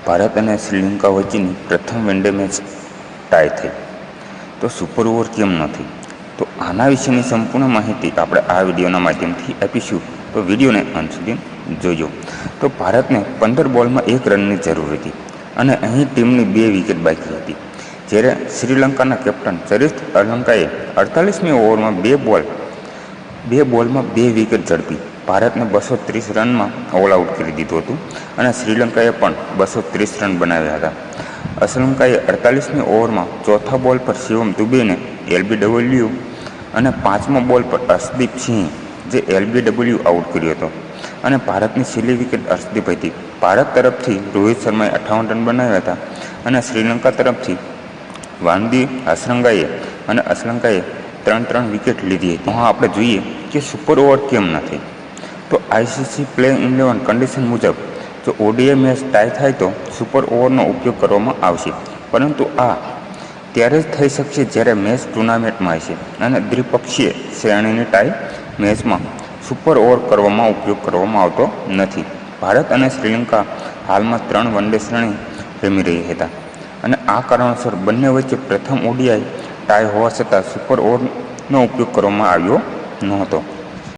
ભારત અને શ્રીલંકા વચ્ચેની પ્રથમ વનડે મેચ ટાઈ થઈ, તો સુપર ઓવર કેમ ન થઈ? તો આના વિશેની સંપૂર્ણ માહિતી આપણે આ વિડીયોના માધ્યમથી આપીશું, તો વિડીયોને અંત સુધી જોજો. તો ભારતને 15 બોલમાં 1 રનની જરૂર હતી અને અહીં ટીમની 2 વિકેટ બાકી હતી. જ્યારે શ્રીલંકાના કેપ્ટન ચરિત્ર અલંકાએ 48મી ઓવરમાં 2 બોલમાં 2 વિકેટ ઝડપી ભારતને 230 રનમાં ઓલ આઉટ કરી દીધું હતું અને શ્રીલંકાએ પણ 230 રન બનાવ્યા હતા. અસલંકાએ 48મી ઓવરમાં ચોથા બોલ પર શિવમ દુબેને LBW અને 5મા બોલ પર અર્શદીપ સિંહ જે LBW આઉટ કર્યો હતો અને ભારતની છેલ્લી વિકેટ અર્શદીપ હતી. ભારત તરફથી રોહિત શર્માએ 58 રન બનાવ્યા હતા અને શ્રીલંકા તરફથી વાનદી અસલંકાએ 3 વિકેટ લીધી હતી. હા, આપણે જોઈએ કે સુપર ઓવર કેમ ન થઈ. તો ICC પ્લેઇંગ 11 કન્ડિશન મુજબ જો ODI મેચ ટાઈ થાય તો સુપર ઓવરનો ઉપયોગ કરવામાં આવશે, પરંતુ આ ત્યારે જ થઈ શકશે જ્યારે મેચ ટુર્નામેન્ટમાં હશે અને દ્વિપક્ષીય શ્રેણીની ટાઈ મેચમાં સુપર ઓવર ઉપયોગ કરવામાં આવતો નથી. ભારત અને શ્રીલંકા હાલમાં 3 વનડે શ્રેણી રમી રહી હતા અને આ કારણોસર બંને વચ્ચે પ્રથમ ODI ટાઈ હોવા છતાં સુપર ઓવરનો ઉપયોગ કરવામાં આવ્યો નહોતો.